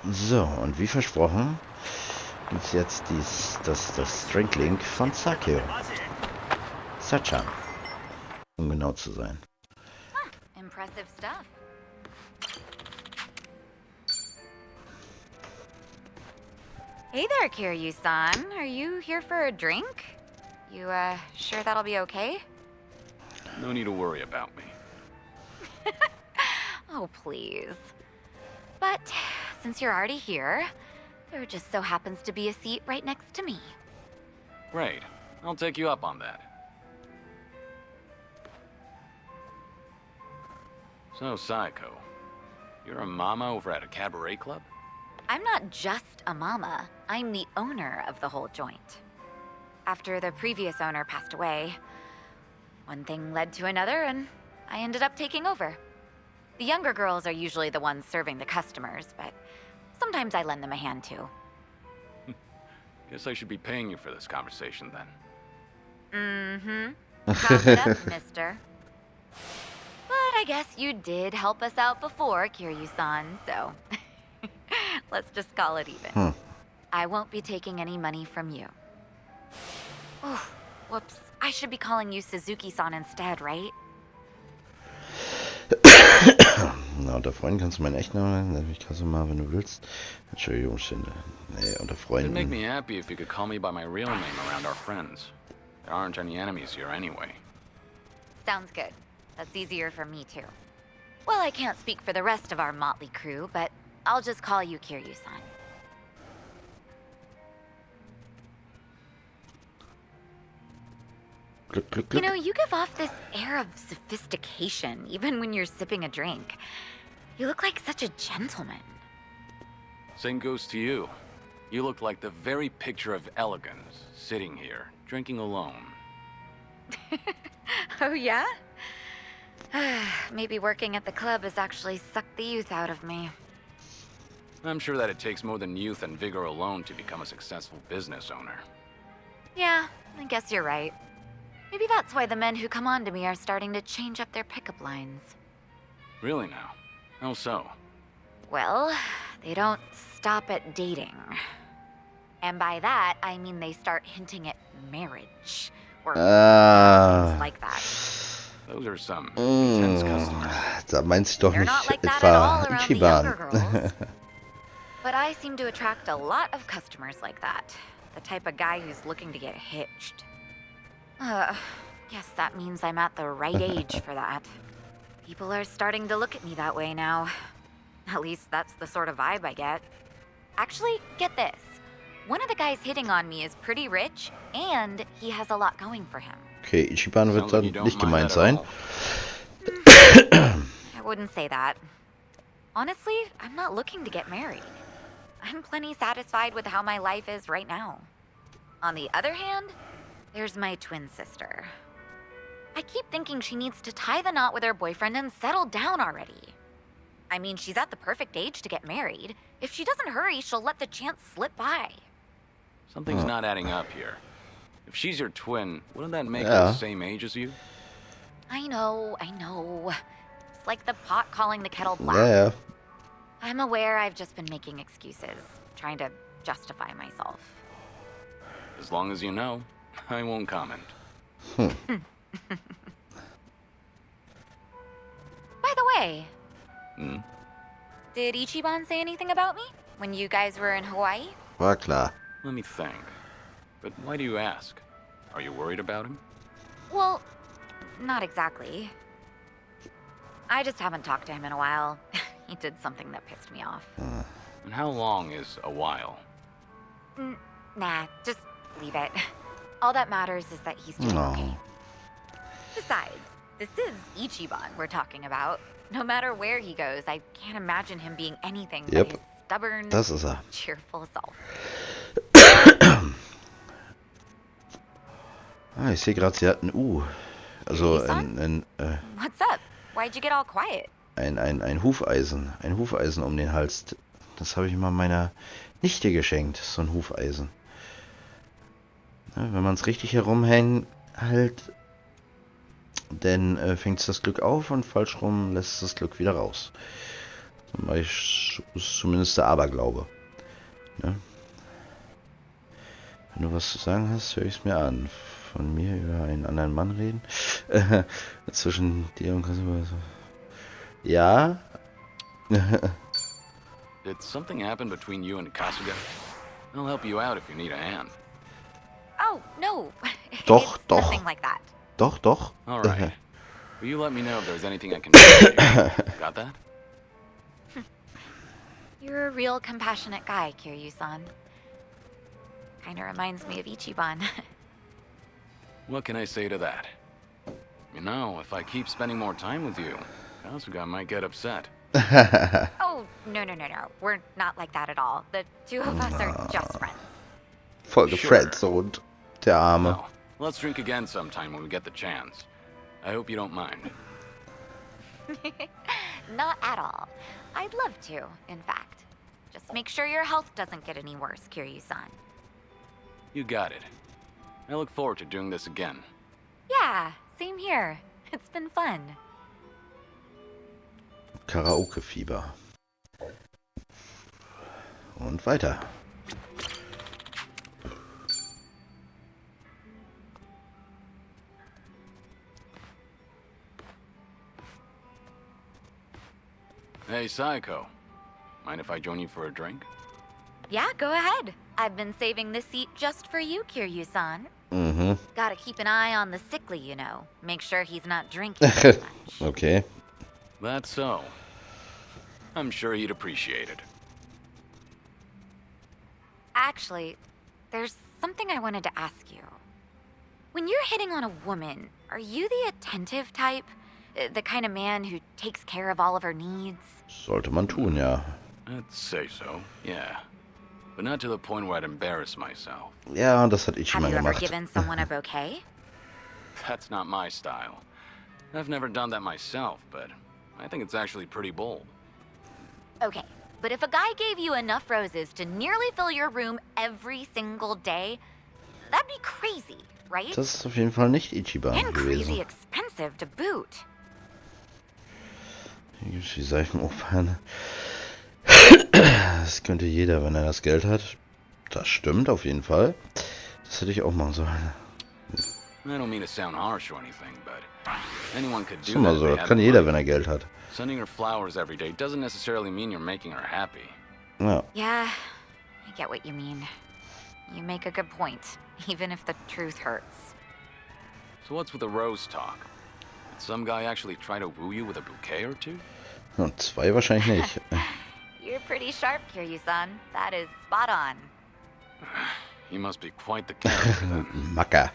So, und wie versprochen, gibt es jetzt das Drinklink von Saeko. Sachan, um genau zu sein. Impressive stuff. Hey there, Kiryu-san. Are you here for a drink? You, sure that'll be okay? No need to worry about me. Oh, please. But since you're already here, there just so happens to be a seat right next to me. Great. I'll take you up on that. So, Saeko, you're a mama over at a cabaret club? I'm not just a mama. I'm the owner of the whole joint. After the previous owner passed away, one thing led to another, and I ended up taking over. The younger girls are usually the ones serving the customers, but sometimes I lend them a hand too. Guess I should be paying you for this conversation then. Mm-hmm. Chalk it up, mister. But I guess you did help us out before, Kiryu-san, so let's just call it even. I won't be taking any money from you. Oh, whoops. I should be calling you Suzuki-san instead, right? Na, unter Freunden kannst du meinen Echtnamen nennen. Ich kannst du mal, wenn du willst. Entschuldigung, Umstände. Nee, unter It'd make Freunden. me happy if you could call me by my real name around our friends. There aren't any enemies here anyway. Sounds good. That's easier for me too. Well, I can't speak for the rest of our motley crew, but I'll just call you Kiryu-san. Glück, Glück, You Glück. know, you give off this air of sophistication, even when you're sipping a drink. You look like such a gentleman. Same goes to you. You look like the very picture of elegance, sitting here, drinking alone. Oh, yeah? Maybe working at the club has actually sucked the youth out of me. I'm sure that it takes more than youth and vigor alone to become a successful business owner. Yeah, I guess you're right. Maybe that's why the men who come on to me are starting to change up their pickup lines. Really now? How so? Well, they don't stop at dating. And by that, I mean they start hinting at marriage. Or things like that. Those are some intense customers. Da meinst du doch They're not nicht like that at all etwa around the younger Ichiban. girls. But I seem to attract a lot of customers like that. The type of guy who's looking to get hitched. Guess that means I'm at the right age for that. People are starting to look at me that way now. At least that's the sort of vibe I get. Actually, get this. One of the guys hitting on me is pretty rich, and he has a lot going for him. Okay, Ichiban wird Sounds like dann you don't nicht mind gemeint that at sein. all. I wouldn't say that. Honestly, I'm not looking to get married. I'm plenty satisfied with how my life is right now. On the other hand, there's my twin sister. I keep thinking she needs to tie the knot with her boyfriend and settle down already. I mean, she's at the perfect age to get married. If she doesn't hurry, she'll let the chance slip by. Something's not adding up here. If she's your twin, wouldn't that make her Yeah. the same age as you? I know. It's like the pot calling the kettle black. Ja. I'm aware I've just been making excuses, trying to justify myself. As long as you know, I won't comment. By the way, did Ichiban say anything about me when you guys were in Hawaii? War klar. Let me think. But why do you ask? Are you worried about him? Well, not exactly. I just haven't talked to him in a while. He did something that pissed me off. And how long is a while? Nah, just leave it. All that matters is that he's doing okay. Besides, this is Ichiban we're talking about. No matter where he goes, I can't imagine him being anything but his stubborn, Das ist er. cheerful self. Ah, ich sehe gerade, sie hat ein U. Also What's up? Why'd you get all quiet? ein Hufeisen. Ein Hufeisen um den Hals. Das habe ich mal meiner Nichte geschenkt. So ein Hufeisen. Ja, wenn man es richtig herumhängt, halt, dann fängt es das Glück auf und falsch rum lässt es das Glück wieder raus. Dann mache ich zumindest der Aberglaube. Ne? Wenn du was zu sagen hast, höre ich es mir an. Von mir über einen anderen Mann reden. Zwischen dir und Kasimir. Ja. Did something happen between you and Kasuga? I'll help you out if you need a hand. Oh, no. Doch, It's doch. nothing like that. Doch, doch. All right. Will you let me know if there's anything I can do for you? Got that? You're a real compassionate guy, Kiryu-san. Kinda reminds me of Ichiban. What can I say to that? You know, if I keep spending more time with you, Kasuga might get upset. Oh, no. We're not like that at all. The two of us are just friends. Voll Sure. gefriendzoned. Der Arme. Well, let's drink again sometime when we get the chance. I hope you don't mind. Not at all. I'd love to, in fact. Just make sure your health doesn't get any worse, Kiryu-san. You got it. I look forward to doing this again. Yeah, same here. It's been fun. Karaoke-Fieber. Und weiter. Hey, Saeko. Mind if I join you for a drink? Yeah, go ahead. I've been saving this seat just for you, Kiryu-san. Mhm. Gotta keep an eye on the sickly, you know. Make sure he's not drinking too much. Okay. That's so. I'm sure he'd appreciate it. Actually, there's something I wanted to ask you. When you're hitting on a woman, are you the attentive type? The kind of man who takes care of all of her needs? Sollte man tun, ja. I'd say so, yeah. But not to the point where I'd embarrass myself. Ja, das hat Have Ichiban you ever gemacht. given someone a bouquet? That's not my style. I've never done that myself, but I think it's actually pretty bold. Okay, but if a guy gave you enough roses to nearly fill your room every single day, that'd be crazy, right? Das ist auf jeden Fall nicht Ichiban And crazy gewesen. expensive to boot. Hier gibt's die Seifenopern. Das könnte jeder, wenn er das Geld hat. Das stimmt auf jeden Fall. Das hätte ich auch machen sollen. I don't mean to sound harsh or anything, but anyone could do Ist immer that. so, if they das had kann the jeder, money. wenn er Geld hat. Sending her flowers every day doesn't necessarily mean you're making her happy. Ja. Yeah, I get what you mean. You make a good point, even if the truth hurts. So what's with the rose talk? Did some guy actually try to woo you with a bouquet or two? Und 2 wahrscheinlich nicht. You're pretty sharp, Kiryu-san. That is spot on. He must be quite the character then. Macker.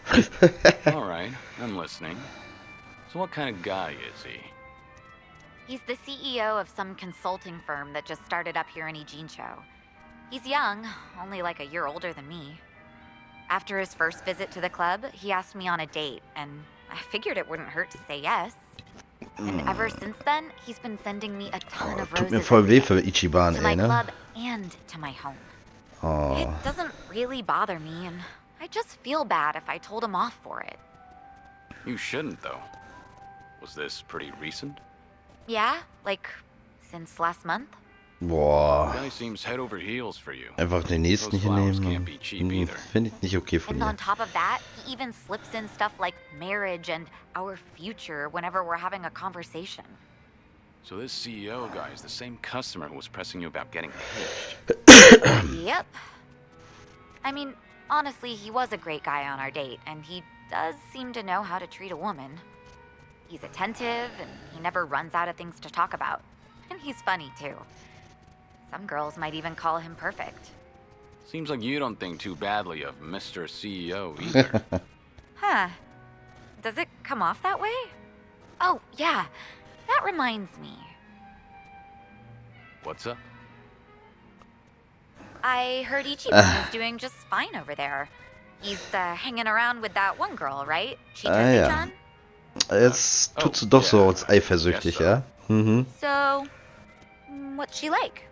All right, I'm listening. So what kind of guy is he? He's the CEO of some consulting firm that just started up here in Ijincho. He's young, only like a year older than me. After his first visit to the club, he asked me on a date, and I figured it wouldn't hurt to say yes. And ever since then, he's been sending me a ton of Tut mir roses voll every weh day, für Ichiban, to my ey, ne? club and to my home. Oh. It doesn't really bother me, and I just feel bad if I told him off for it. You shouldn't, though. Was this pretty recent? Yeah, like since last month. Boah. Guy seems head over heels for you. Einfach den nächsten Those hier flowers nehmen. can't be cheap either. Finde ich nicht okay von And dir. on top of that, he even slips in stuff like marriage and our future whenever we're having a conversation. So this CEO guy is the same customer who was pressing you about getting hitched. Yep. I mean, honestly, he was a great guy on our date, and he does seem to know how to treat a woman. He's attentive, and he never runs out of things to talk about. And he's funny, too. Some girls might even call him perfect. Seems like you don't think too badly of Mr. CEO either. Huh. Does it come off that way? Oh, yeah. That reminds me. What's up? I heard Ichiban is doing just fine over there. He's hanging around with that one girl, right? Chikase-chan? Jetzt tut sie doch so yeah, als eifersüchtig, I guess so. ja? Mhm. So, what's she like?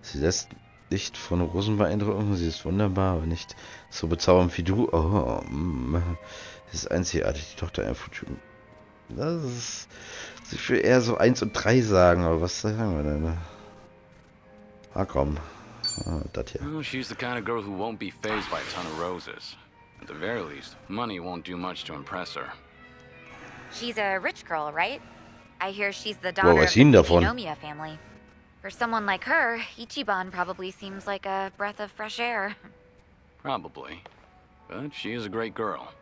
Sie lässt nicht von Rosen beeindrucken, sie ist wunderbar, aber nicht so bezaubernd wie du. Oh, sie ist einzigartig, die Tochter einer Das ist... Ich will eher so 1 und 3 sagen, aber was sagen wir denn? Ne? Ah, komm. Ah, das hier. Well, she's the kind of girl who won't be fazed by a ton of roses. At the very least, money won't do much to impress her. She's a rich girl, right? I hear she's the Wo daughter weiß of ihn the davon? Tsuchinomiya family. For someone like her, Ichiban probably seems like a breath of fresh air. Probably. But she is a great girl.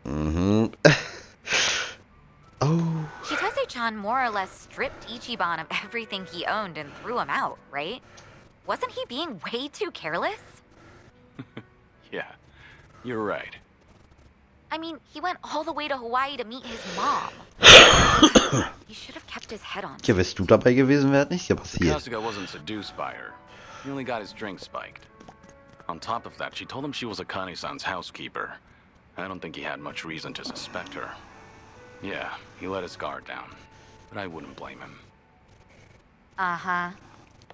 Mhm. Oh. Chitose-chan more or less stripped Ichiban of everything he owned and threw him out, right? Wasn't he being way too careless? Yeah, you're right. I mean, he went all the way to Hawaii to meet his mom. He should have kept his head on. Ja, wärst du dabei gewesen, wäre nicht hier passiert. Kasuga wasn't seduced by her. He only got his drink spiked. On top of that, she told him she was Akane-san's housekeeper. I don't think he had much reason to suspect her. Yeah, he let his guard down. But I wouldn't blame him. Uh-huh.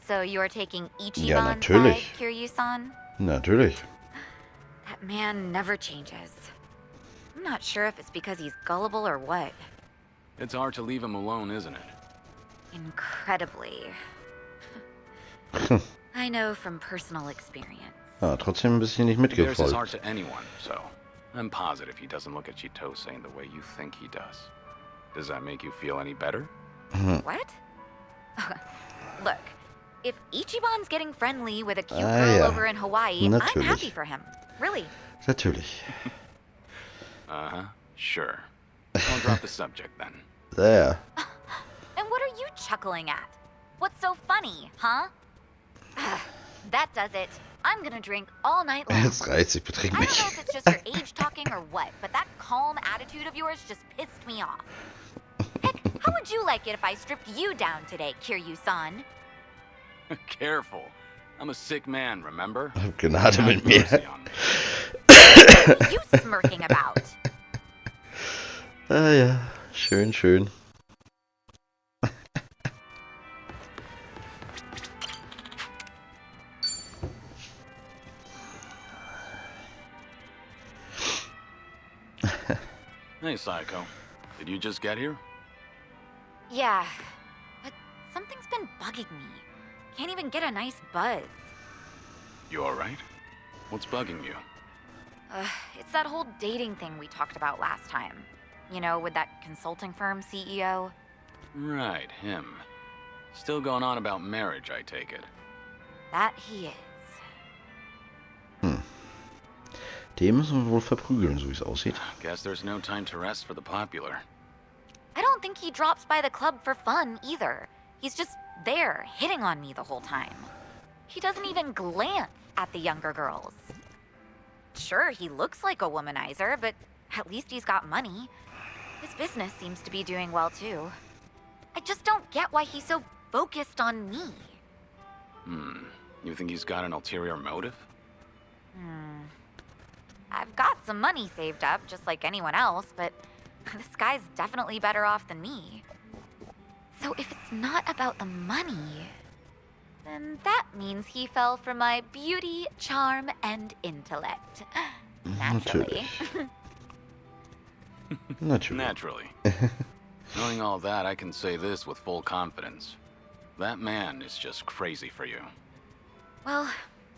So you're taking Ja, Ichiban's side, natürlich. Kiryu-san? Natürlich. That man never changes. I'm not sure if it's because he's gullible or what. It's hard to leave him alone, isn't it? Incredibly. I know from personal experience. Ah, trotzdem ein bisschen nicht He bears his mitgefolgt. heart to anyone, so I'm positive he doesn't look at Chitose in the way you think he does. Does that make you feel any better? What? Look, if Ichiban's getting friendly with a cute Ah, girl ja. over in Hawaii, I'm Natürlich. happy for him. Really. Natürlich. Uh-huh, sure. I'll drop the subject then. Ja. And what are you chuckling at? What's so funny, huh? That does it. I'm gonna drink all night long. Jetzt reicht's, ich betrink I mich. don't know if it's just your age talking or what, but that calm attitude of yours just pissed me off. Heck, how would you like it if I stripped you down today, Kiryu-san? Careful. I'm a sick man, remember? Hab Gnade Have mit mir. mercy on me. What are you smirking about? Ah ja, schön, schön. Hey, Saeko. Did you just get here? Yeah, but something's been bugging me. Can't even get a nice buzz. You alright? What's bugging you? It's that whole dating thing we talked about last time. You know, with that consulting firm CEO. Right, him. Still going on about marriage, I take it. That he is. Den müssen wir wohl verprügeln, so wie es aussieht. Guess there's no time to rest for the popular. I don't think he drops by the club for fun either. He's just there, hitting on me the whole time. He doesn't even glance at the younger girls. Sure, he looks like a womanizer, but at least he's got money. His business seems to be doing well too. I just don't get why he's so focused on me. You think he's got an ulterior motive? I've got some money saved up, just like anyone else, but this guy's definitely better off than me. So if it's not about the money, then that means he fell for my beauty, charm, and intellect. Naturally. Natürlich. Naturally. Knowing all that, I can say this with full confidence. That man is just crazy for you. Well,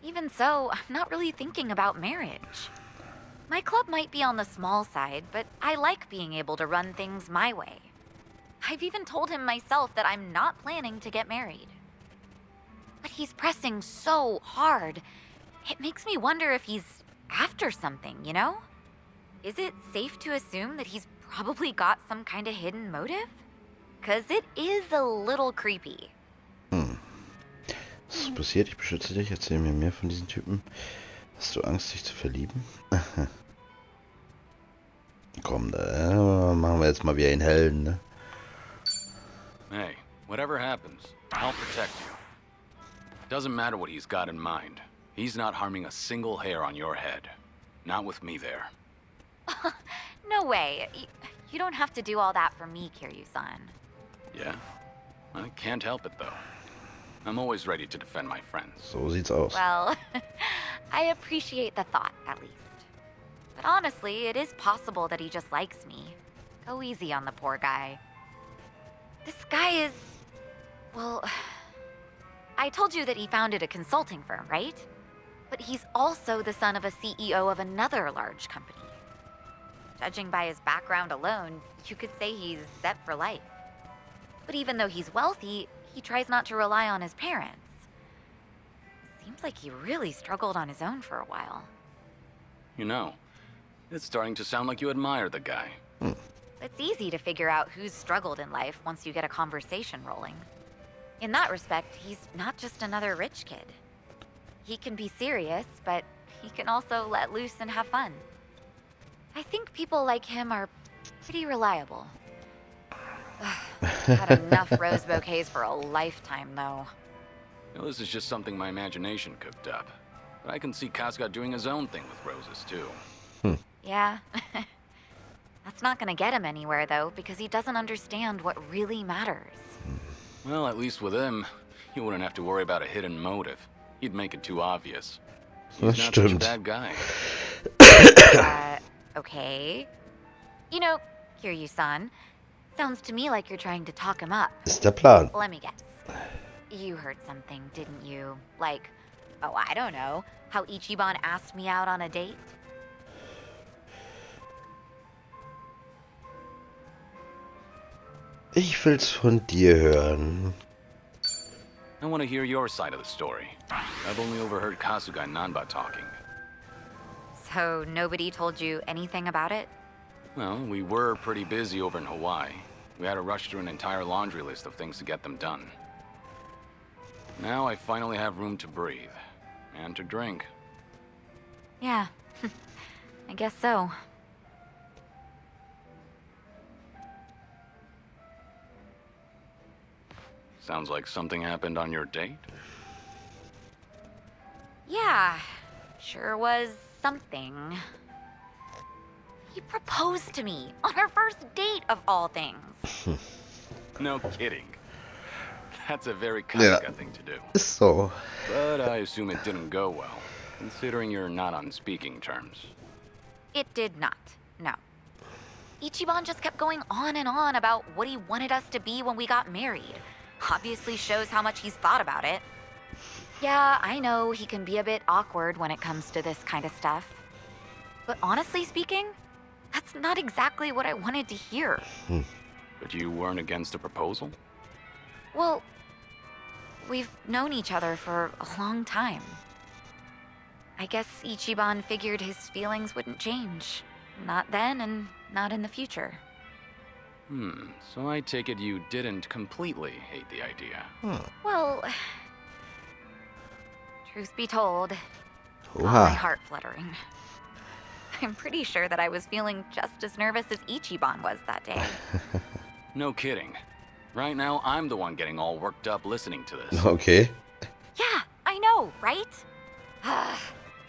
even so, I'm not really thinking about marriage. My club might be on the small side, but I like being able to run things my way. I've even told him myself that I'm not planning to get married. But he's pressing so hard. It makes me wonder if he's after something, you know? Is it safe to assume that he's probably got some kind of hidden motive? 'Cause it is a little creepy. Was ist passiert? Ich beschütze dich. Erzähl mir mehr von diesen Typen. Hast du Angst, dich zu verlieben? Komm, da machen wir jetzt mal wieder einen Helden, ne? Hey, whatever happens, I'll protect you. Doesn't matter what he's got in mind. He's not harming a single hair on your head. Not with me there. No way. You don't have to do all that for me, Kiryu-san. Yeah? I can't help it, though. I'm always ready to defend my friends. So sieht's aus. Well, I appreciate the thought, at least. But honestly, it is possible that he just likes me. Go easy on the poor guy. This guy is... Well, I told you that he founded a consulting firm, right? But he's also the son of a CEO of another large company. Judging by his background alone, you could say he's set for life. But even though he's wealthy, he tries not to rely on his parents. Seems like he really struggled on his own for a while. You know, it's starting to sound like you admire the guy. It's easy to figure out who's struggled in life once you get a conversation rolling. In that respect, he's not just another rich kid. He can be serious, but he can also let loose and have fun. I think people like him are pretty reliable. Had enough rose bouquets for a lifetime, though. You know, this is just something my imagination cooked up. But I can see Kasuga doing his own thing with roses, too. Yeah. That's not gonna get him anywhere, though, because he doesn't understand what really matters. Well, at least with him, you wouldn't have to worry about a hidden motive. He'd make it too obvious. He's not such a bad guy. Okay. You know, Kiryu-san, sounds to me like you're trying to talk him up. Ist der Plan. Let me guess. You heard something, didn't you? Like, oh, I don't know, how Ichiban asked me out on a date? Ich will's von dir hören. I want to hear your side of the story. I've only overheard Kasuga and Nanba talking. So nobody told you anything about it? Well, we were pretty busy over in Hawaii. We had to rush through an entire laundry list of things to get them done. Now I finally have room to breathe. And to drink. Yeah, I guess so. Sounds like something happened on your date? Yeah, sure was something. He proposed to me on our first date of all things. No kidding. That's a very Kasuga thing to do. Ist so. But I assume it didn't go well, considering you're not on speaking terms. It did not, no. Ichiban just kept going on and on about what he wanted us to be when we got married. Obviously shows how much he's thought about it. Yeah, I know he can be a bit awkward when it comes to this kind of stuff. But honestly speaking, that's not exactly what I wanted to hear. But you weren't against the proposal? Well, we've known each other for a long time. I guess Ichiban figured his feelings wouldn't change. Not then and not in the future. So I take it you didn't completely hate the idea. Well, truth be told, got my Oha. heart fluttering. I'm pretty sure that I was feeling just as nervous as Ichiban was that day. No kidding. Right now, I'm the one getting all worked up listening to this. Okay. Yeah, I know, right?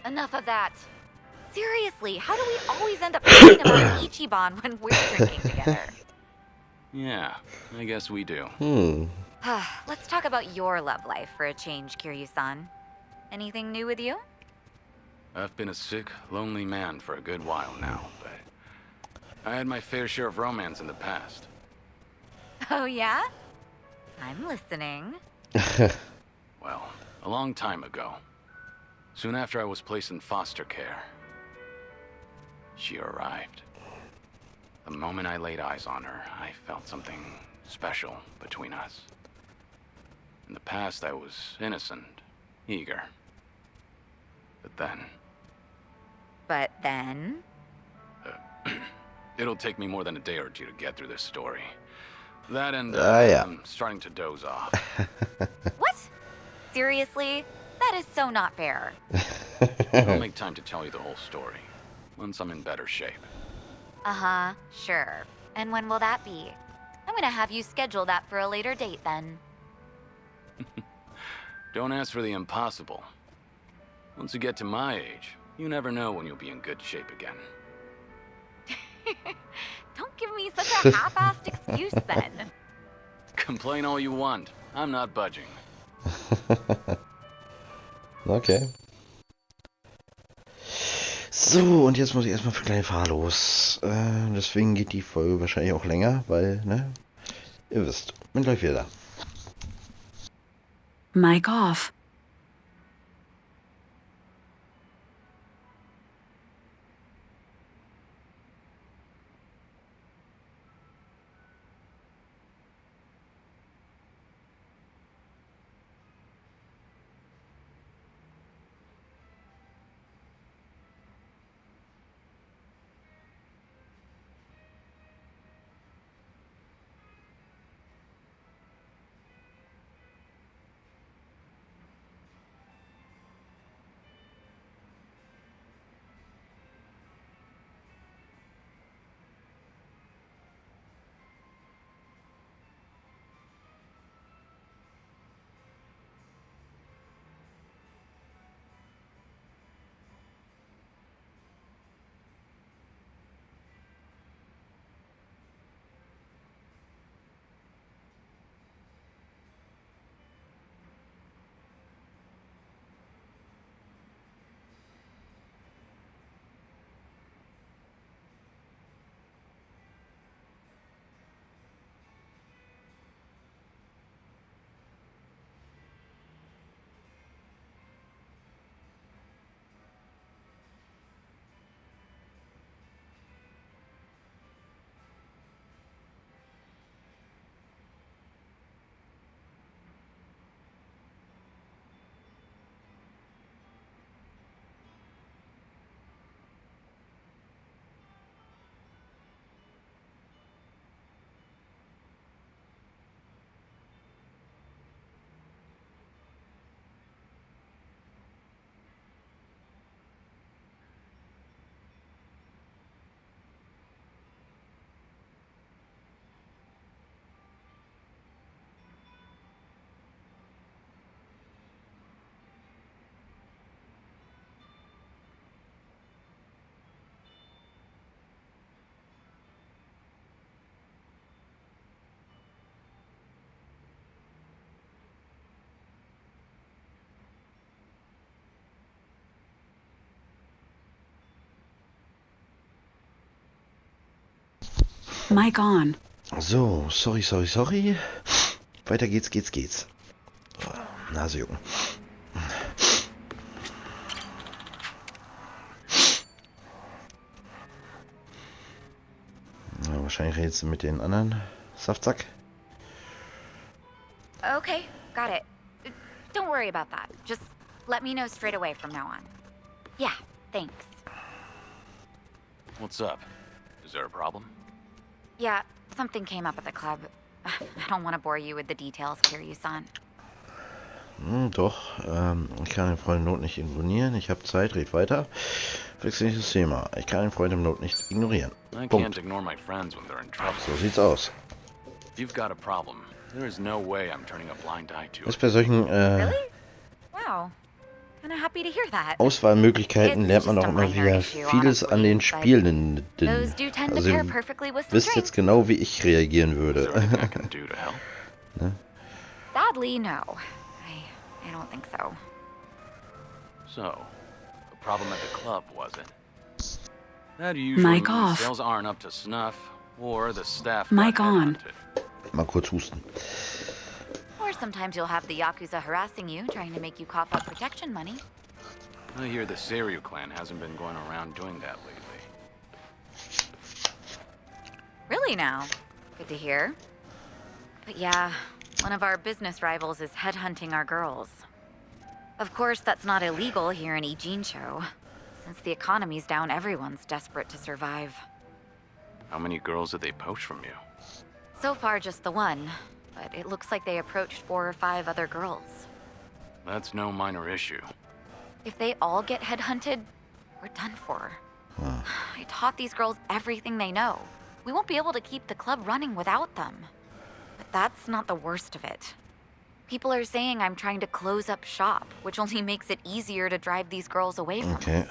Enough of that. Seriously, how do we always end up talking about Ichiban when we're drinking together? Yeah, I guess we do. Let's talk about your love life for a change, Kiryu-san. Anything new with you? I've been a sick, lonely man for a good while now, but I had my fair share of romance in the past. Oh, yeah? I'm listening. Well, a long time ago. Soon after I was placed in foster care, she arrived. The moment I laid eyes on her, I felt something special between us. In the past, I was innocent, eager. But then... It'll take me more than a day or two to get through this story. That and yeah. I'm starting to doze off. What? Seriously? That is so not fair. I'll make time to tell you the whole story, once I'm in better shape. Uh-huh, sure. And when will that be? I'm gonna have you schedule that for a later date then. Don't ask for the impossible. Once you get to my age, you never know when you'll be in good shape again. Don't give me such a half-assed excuse then. Complain all you want. I'm not budging. Okay. So, und jetzt muss ich erstmal für kleine Fahr los. Deswegen geht die Folge wahrscheinlich auch länger, weil, ne, ihr wisst, bin gleich wieder da. Mic off. Mic on. So, sorry. Weiter geht's. Oh, Nasejucken. Ja, wahrscheinlich redest du mit den anderen Saftsack. Okay, got it. Don't worry about that. Just let me know straight away from now on. Yeah, thanks. What's up? Is there a problem? Yeah, something came up at the club. I don't want to bore you with the details, Kiryu-san. Doch, ich kann den Freund im Not nicht ignorieren. Ich habe Zeit, red weiter. Wechsel nicht das Thema. Ich kann den Freund im Not nicht ignorieren. I Punkt. can't ignore my friends when they're in trouble. So sieht's aus. If you've got a problem, there is no way I'm turning a blind eye to Ist it. bei solchen Really? Wow. Kinda happy to hear that. Auswahlmöglichkeiten lernt man It's auch just a immer minor wieder issue, vieles an den honestly, but Spielenden. Those do tend to Also pair ihr perfectly with some wisst drinks. jetzt genau, wie ich reagieren Is there würde. anything I can do to help? Sadly, no. I don't think so. So, the problem at the club, was it? That usually Mic means off. sales aren't up to snuff, or the staff Mic got on. headhunted. Mal kurz husten. Or sometimes you'll have the Yakuza harassing you, trying to make you cough up protection money. I hear the Seiryu clan hasn't been going around doing that lately. Really now? Good to hear. But yeah, one of our business rivals is headhunting our girls. Of course, that's not illegal here in Ijincho. Since the economy's down, everyone's desperate to survive. How many girls did they poach from you? So far, just the one. But it looks like they approached 4 or 5 other girls. That's no minor issue. If they all get headhunted, we're done for. I taught these girls everything they know. We won't be able to keep the club running without them. But that's not the worst of it. People are saying I'm trying to close up shop, which only makes it easier to drive these girls away from Okay. us.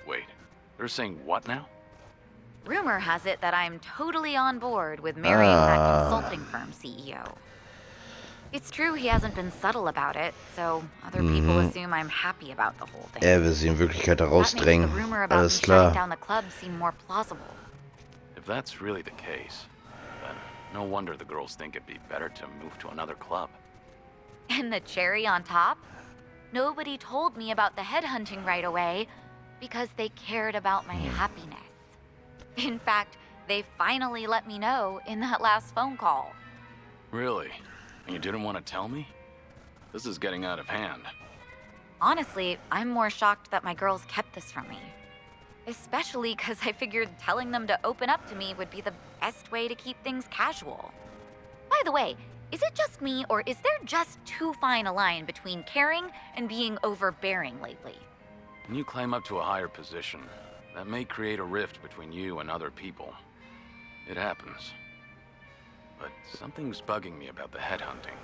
Wait, they're saying what now? Rumor has it that I'm totally on board with marrying that consulting firm CEO. It's true he hasn't been subtle about it, so other people assume I'm happy about the whole thing. Er will sie in Wirklichkeit That makes the herausdrängen. rumor about me Alles shutting klar. down the club seem more plausible. If that's really the case, then no wonder the girls think it'd be better to move to another club. And the cherry on top? Nobody told me about the headhunting right away because they cared about my happiness. In fact, they finally let me know in that last phone call. Really? And you didn't want to tell me? This is getting out of hand. Honestly, I'm more shocked that my girls kept this from me. Especially because I figured telling them to open up to me would be the best way to keep things casual. By the way, is it just me, or is there just too fine a line between caring and being overbearing lately? When you climb up to a higher position, that may create a rift between you and other people. It happens. But something's bugging me about the headhunting.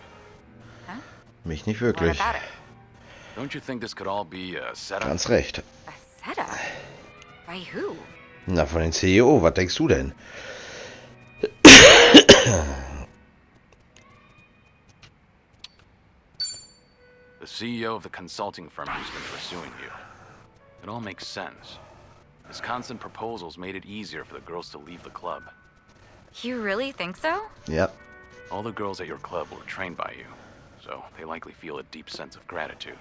Huh? Mich nicht What wirklich. about it? Don't you think this could all be a setup? Ganz recht. A setup? By who? Na, von den CEO, was denkst du denn? The CEO of the consulting firm who's been pursuing you. It all makes sense. His constant proposals made it easier for the girls to leave the club. You really think so? Ja. All the girls at your club were trained by you, so they likely feel a deep sense of gratitude.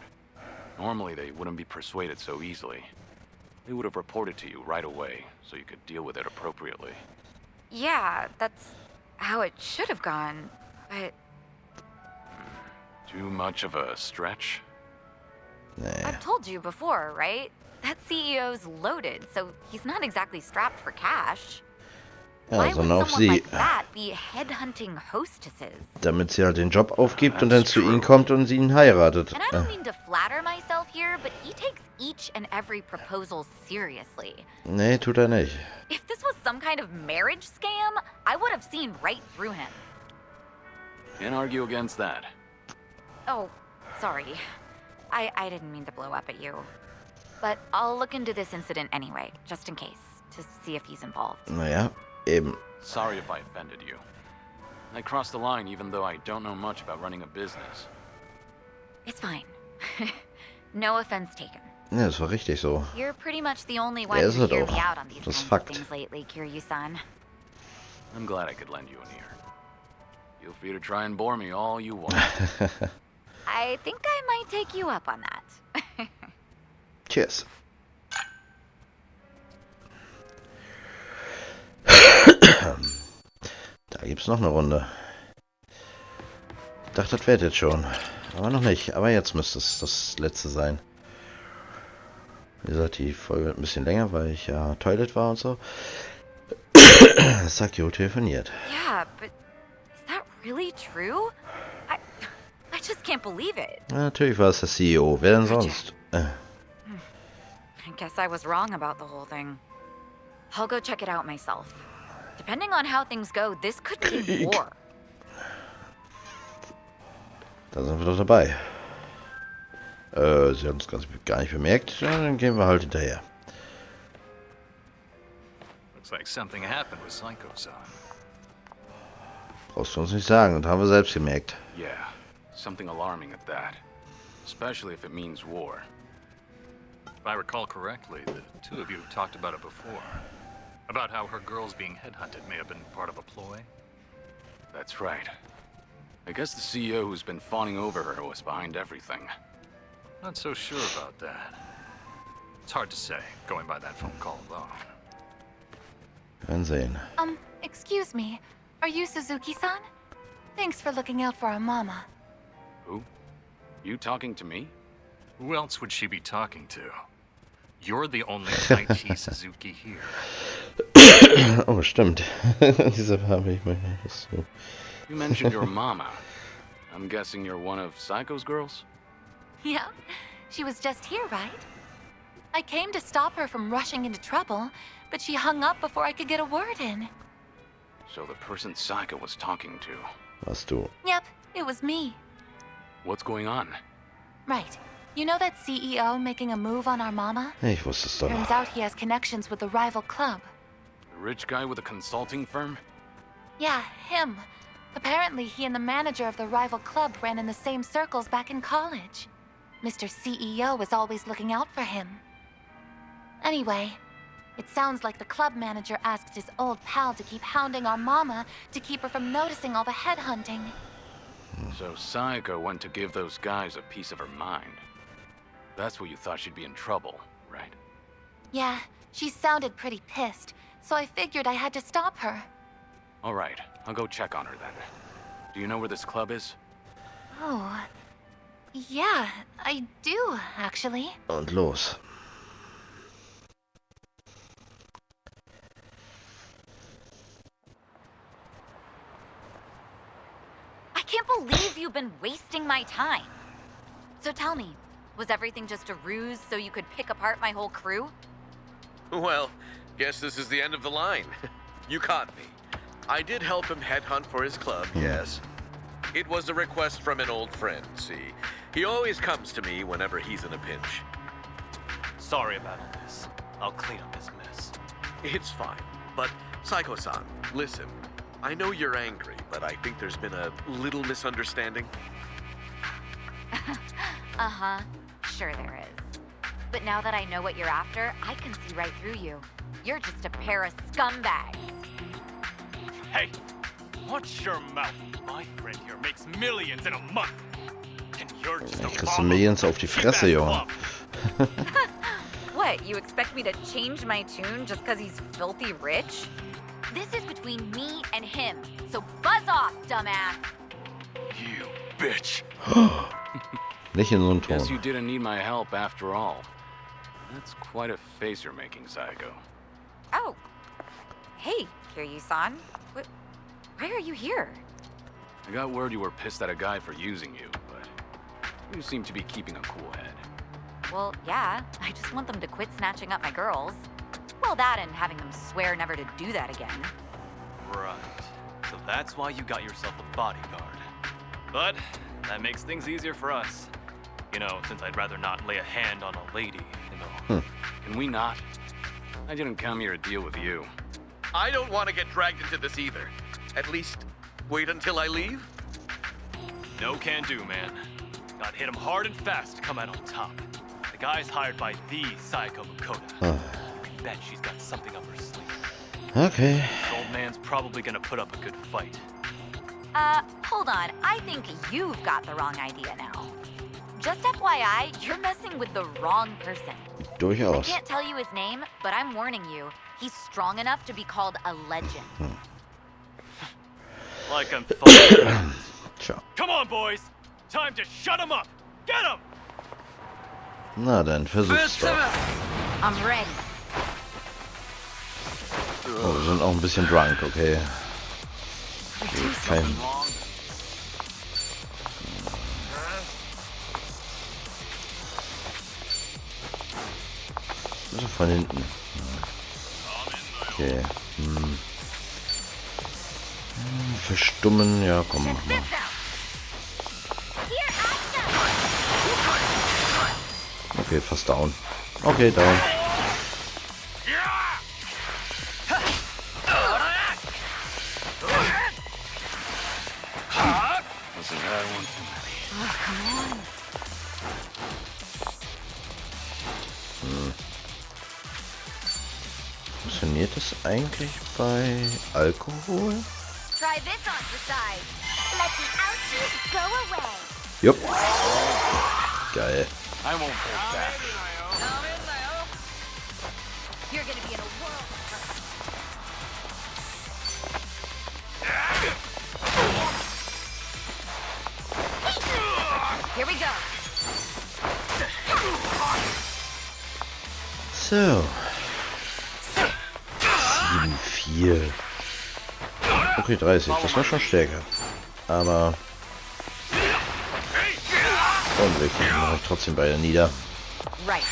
Normally, they wouldn't be persuaded so easily. They would have reported to you right away, so you could deal with it appropriately. Yeah, that's how it should have gone, but Too much of a stretch? Nee. I've told you before, right? That CEO's loaded, so he's not exactly strapped for cash. Ja, Why would sondern auf someone sie. like that be headhunting hostesses? Damit sie halt den Job aufgibt und dann zu ihnen kommt und sie ihn heiratet. And I don't mean to flatter myself here, but he takes each and every proposal seriously. Nee, tut er nicht. If this was some kind of marriage scam, I would have seen right through him. Can't argue against that. Oh, sorry. I didn't mean to blow up at you. But I'll look into this incident anyway, just in case, to see if he's involved. Naja, eben. Sorry if I offended you. I crossed the line even though I don't know much about running a business. It's fine. No offense taken. Ja, das war richtig so. You're pretty much the only one Ja, who ist es hear auch. me out on these Das ist kinds of Fakt. things lately, Kiryu-san. I'm glad I could lend you an ear. Feel free to try and bore me all you want. I think I might take you up on that. Cheers. Da gibt's noch eine Runde. Ich dachte, das wäre jetzt schon. Aber noch nicht. Aber jetzt müsste es das letzte sein. Wie gesagt, die Folge wird ein bisschen länger, weil ich ja Toilet war und so. Saeko telefoniert. Yeah, but is that really true? I just can't believe it. Ja, natürlich war es der CEO. Wer denn sonst? I guess I was wrong about the whole thing. I'll go check it out myself. Depending on how things go, this could mean Krieg. war. Da sind wir doch dabei. Sie hat uns gar nicht bemerkt. Ja, dann gehen wir halt hinterher. Looks like something happened with Saeko-san. Brauchst du uns nicht sagen. Und haben wir selbst gemerkt. Yeah, something alarming at that. Especially if it means war. If I recall correctly, the two of you have talked about it before. About how her girls being headhunted may have been part of a ploy. That's right. I guess the CEO who's been fawning over her was behind everything. Not so sure about that. It's hard to say, going by that phone call alone. Werden sehen. Excuse me. Are you Suzuki-san? Thanks for looking out for our mama. Who? You talking to me? Who else would she be talking to? You're the only Taichi Suzuki here. Oh, stimmt. Diese habe ich mal. So. You mentioned your mama. I'm guessing you're one of Saiko's girls? Yeah, she was just here, right? I came to stop her from rushing into trouble, but she hung up before I could get a word in. So the person Saiko was talking to. Was du? Yep, it was me. What's going on? Right. You know that CEO making a move on our mama? Ich wusste es doch Turns noch. out he has connections with the rival club. The rich guy with a consulting firm? Yeah, him. Apparently, he and the manager of the rival club ran in the same circles back in college. Mr. CEO was always looking out for him. Anyway, it sounds like the club manager asked his old pal to keep hounding our mama to keep her from noticing all the headhunting. So Saeko went to give those guys a piece of her mind. That's what you thought she'd be in trouble, right? Yeah, she sounded pretty pissed, so I figured I had to stop her. All right, I'll go check on her then. Do you know where this club is? Oh, yeah, I do, actually. Und los. I can't believe you've been wasting my time. So tell me, was everything just a ruse so you could pick apart my whole crew? Well, guess this is the end of the line. You caught me. I did help him headhunt for his club, yes. It was a request from an old friend, see. He always comes to me whenever he's in a pinch. Sorry about all this. I'll clean up this mess. It's fine. But, Saeko-san, listen. I know you're angry, but I think there's been a little misunderstanding. Uh-huh. Sure there is. But now that I know what you're after, I can see right through you. You're just a pair of scumbags. Hey! Watch your mouth. My friend here makes millions in a month. And you're just a Kriegst du Millions auf die Fresse, Junge. What, you expect me to change my tune just because he's filthy rich? This is between me and him, so buzz off, dumbass! You bitch! Nicht in so einem Guess you Ton. didn't need my help after all. That's quite a face you're making, Saeko. Oh. Hey, Kiryu-san. Why are you here? I got word you were pissed at a guy for using you, but you seem to be keeping a cool head. Well, yeah. I just want them to quit snatching up my girls. Well, that and having them swear never to do that again. Right. So that's why you got yourself a bodyguard. But that makes things easier for us. You know, since I'd rather not lay a hand on a lady, you know. Can we not? I didn't come here to deal with you. I don't want to get dragged into this either. At least, wait until I leave? No can do, man. Gotta hit him hard and fast to come out on top. The guy's hired by the Saeko Makoto. Bet she's got something up her sleeve. Okay. This old man's probably gonna put up a good fight. Hold on. I think you've got the wrong idea now. Just FYI, you're messing with the wrong person. I Durchaus. can't tell you his name, but I'm warning you. He's strong enough to be called a legend. Like I'm fucking. Tja. Come on, boys! Time to shut him up! Get him! Na dann, versuch's doch. I'm ready. Oh, wir sind auch ein bisschen drunk, okay. Kein... Also von hinten. Okay. Verstummen, ja komm, mach mal. Okay, fast down. Okay, down. Wasn't that one too many? Oh, come on. Funktioniert das eigentlich bei Alkohol? Try this on the side. Let the ouchies go away. Jupp. Geil. I won't hold back. You're gonna be in a world. Here we go. So. 7-4. Okay, 30. Das war schon stärker. Aber... Unwichtig. Mache ich trotzdem beide nieder. Right.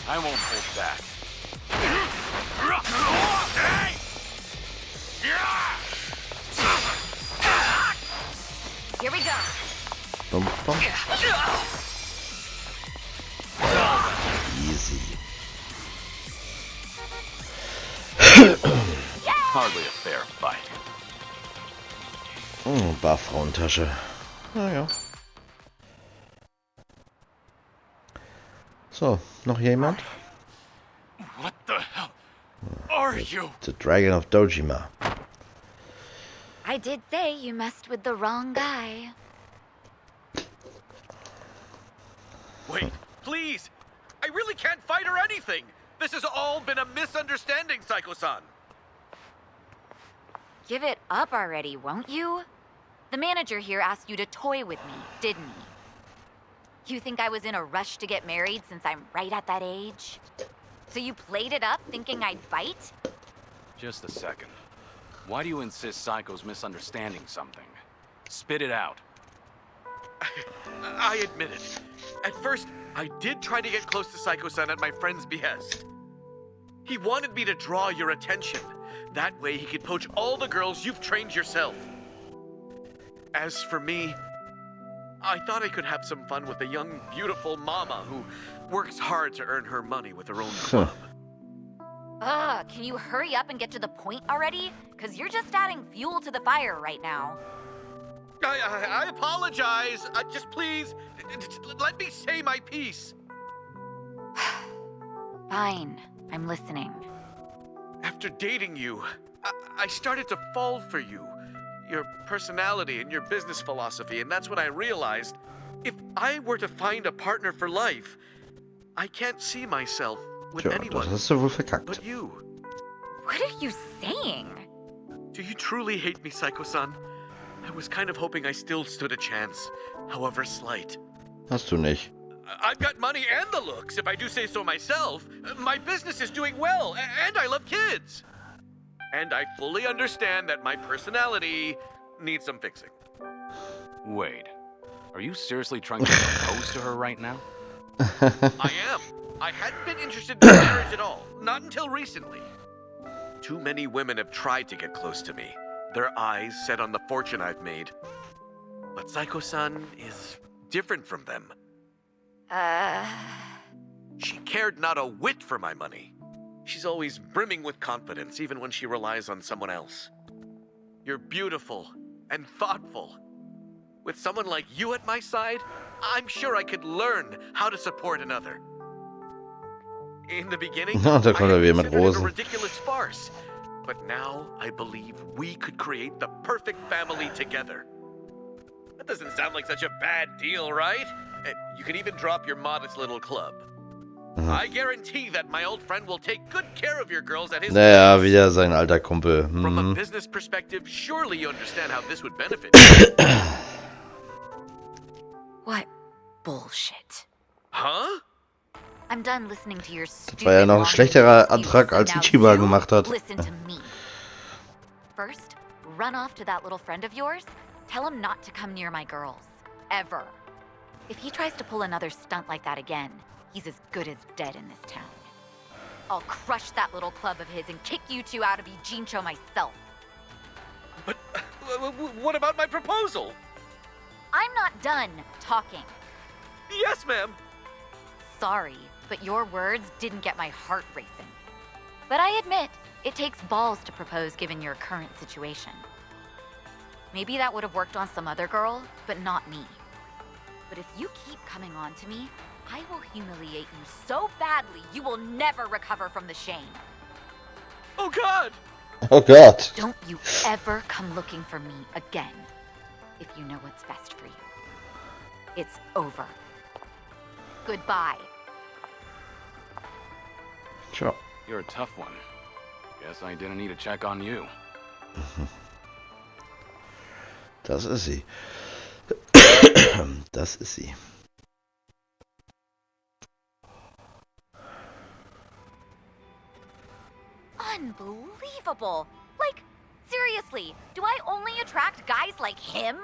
I won't hold back. Here we go. Bum, bum. Easy. Hardly a fair fight. Oh, Barfrauentasche. Naja. So, noch jemand? What the hell are you? The Dragon of Dojima. I did say you messed with the wrong guy. Wait, please! I really can't fight or anything! This has all been a misunderstanding, Saeko-san! Give it up already, won't you? The manager here asked you to toy with me, didn't he? You think I was in a rush to get married since I'm right at that age? So you played it up thinking I'd bite? Just a second. Why do you insist Saiko's misunderstanding something? Spit it out. I admit it. At first, I did try to get close to Saeko-san at my friend's behest. He wanted me to draw your attention. That way he could poach all the girls you've trained yourself. As for me, I thought I could have some fun with a young, beautiful mama who works hard to earn her money with her own club. Ugh, can you hurry up and get to the point already? Because you're just adding fuel to the fire right now. I apologize. Just please, let me say my piece. Fine, I'm listening. After dating you, I started to fall for you. Your personality and your business philosophy, and that's when I realized if I were to find a partner for life, I can't see myself with Tja, anyone das hast du wohl verkackt. but you. What are you saying? Do you truly hate me, Saeko-san? I was kind of hoping I still stood a chance, however slight. Hast du nicht. I've got money and the looks, if I do say so myself. My business is doing well, and I love kids. And I fully understand that my personality needs some fixing. Wait. Are you seriously trying to propose to her right now? I am. I hadn't been interested in marriage at all, not until recently. Too many women have tried to get close to me, their eyes set on the fortune I've made. But Saeko-san is different from them. She cared not a whit for my money. She's always brimming with confidence, even when she relies on someone else. You're beautiful and thoughtful. With someone like you at my side, I'm sure I could learn how to support another. In the beginning, Na, da I kommt had er wieder mit considered it a Rosen. ridiculous farce. But now I believe we could create the perfect family together. That doesn't sound like such a bad deal, right? You can even drop your modest little club. I guarantee that my old friend will take good care of your girls at his Naja, place. wieder sein alter Kumpel. From a Mhm. business perspective, surely you understand how this would benefit. What bullshit. Huh? I'm done listening to your stupid war ja noch ein schlechterer Antrag, als Ichiba gemacht hat. Listen to me. First, run off to that little friend of yours. Tell him not to come near my girls. Ever. If he tries to pull another stunt like that again, he's as good as dead in this town. I'll crush that little club of his and kick you two out of Ijincho myself. But what about my proposal? I'm not done talking. Yes, ma'am. Sorry, but your words didn't get my heart racing. But I admit, it takes balls to propose given your current situation. Maybe that would have worked on some other girl, but not me. But if you keep coming on to me, I will humiliate you so badly you will never recover from the shame. Oh, God! Oh Gott. Don't you ever come looking for me again, if you know what's best for you. It's over. Goodbye. Tja. You're a tough one. Guess I didn't need to check on you. Das ist sie. Das ist sie. Unbelievable. Like, seriously, do I only attract guys like him?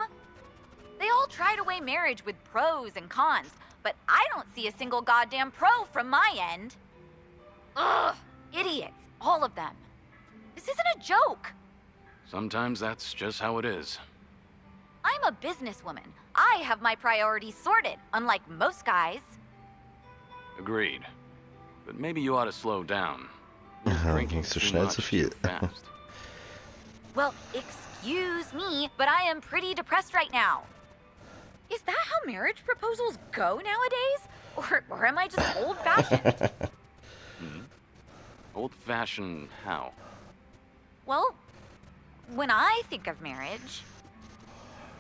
They all try to weigh marriage with pros and cons, but I don't see a single goddamn pro from my end. Ugh, idiots, all of them. This isn't a joke. Sometimes that's just how it is. I'm a businesswoman. I have my priorities sorted, unlike most guys. Agreed. But maybe you ought to slow down. You're Ja, drinking ging's zu too schnell, much zu viel. too fast. Well, excuse me, but I am pretty depressed right now. Is that how marriage proposals go nowadays? Or am I just old-fashioned? Old-fashioned how? Well, when I think of marriage,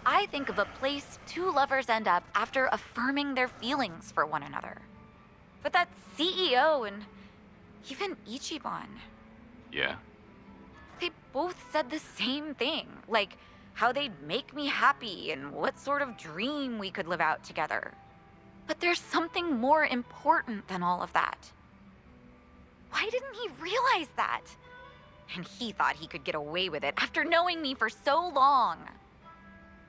I think of a place two lovers end up after affirming their feelings for one another. But that CEO and even Ichiban, Yeah? they both said the same thing. Like, how they'd make me happy and what sort of dream we could live out together. But there's something more important than all of that. Why didn't he realize that? And he thought he could get away with it after knowing me for so long.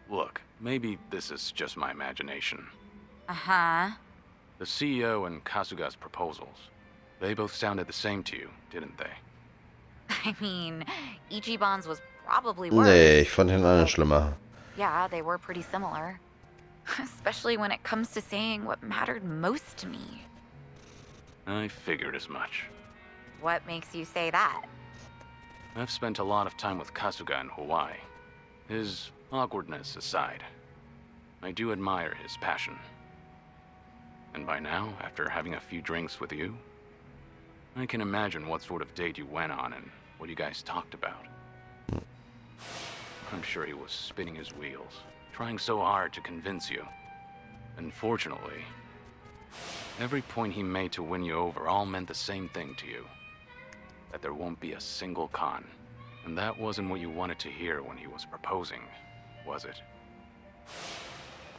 Look, maybe this is just my imagination. Uh-huh. The CEO and Kasuga's proposals, they both sounded the same to you, didn't they? I mean, Ichiban's was probably worse. Nee, ich fand den anderen schlimmer. Yeah, they were pretty similar. Especially when it comes to saying what mattered most to me. I figured as much. What makes you say that? I've spent a lot of time with Kasuga in Hawaii. His awkwardness aside, I do admire his passion. And by now, after having a few drinks with you, I can imagine what sort of date you went on and what you guys talked about. I'm sure he was spinning his wheels, trying so hard to convince you. Unfortunately, every point he made to win you over all meant the same thing to you. That there won't be a single con. And that wasn't what you wanted to hear when he was proposing, was it?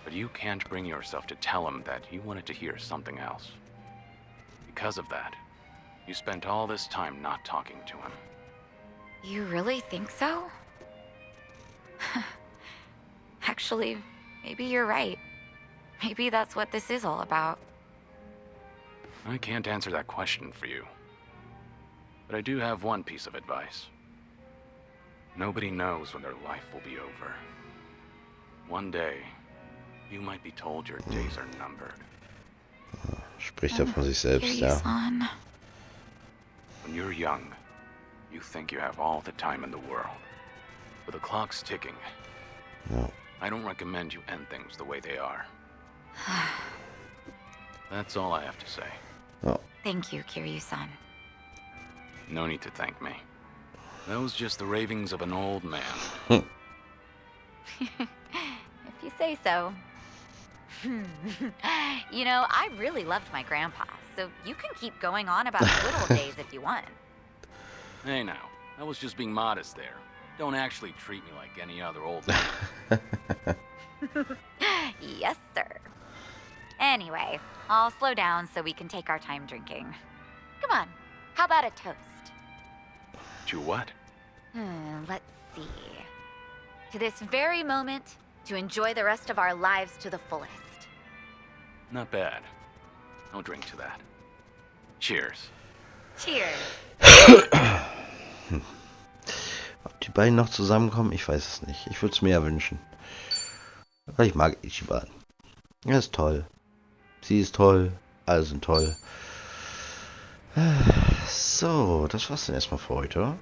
But you can't bring yourself to tell him that you wanted to hear something else. Because of that, you spent all this time not talking to him. You really think so? Actually, maybe you're right. Maybe that's what this is all about. I can't answer that question for you. But I do have one piece of advice. Nobody knows when their life will be over. One day, you might be told your days are numbered. Spricht er von sich selbst, ja. Kiryu-san. When you're young, you think you have all the time in the world. But the clock's ticking. Ja. I don't recommend you end things the way they are. That's all I have to say. Ja. Thank you, Kiryu-san. No need to thank me. That was just the ravings of an old man. If you say so. You know, I really loved my grandpa, so you can keep going on about the good old days if you want. Hey now, I was just being modest there. Don't actually treat me like any other old man. Yes, sir. Anyway, I'll slow down so we can take our time drinking. Come on, how about a toast? To what? Let's see. To this very moment, to enjoy the rest of our lives to the fullest. Not bad. I'll drink to that. Cheers. Cheers. Ob die beiden noch zusammenkommen, ich weiß es nicht. Ich würde es mir ja wünschen. Weil ich mag Ichiban. Er ist toll. Sie ist toll. Alle sind toll. So, das war's dann erstmal für heute.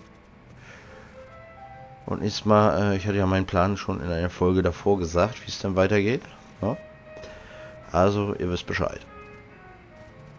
Und nächstes Mal, ich hatte ja meinen Plan schon in einer Folge davor gesagt, wie es dann weitergeht. Ja? Also, ihr wisst Bescheid.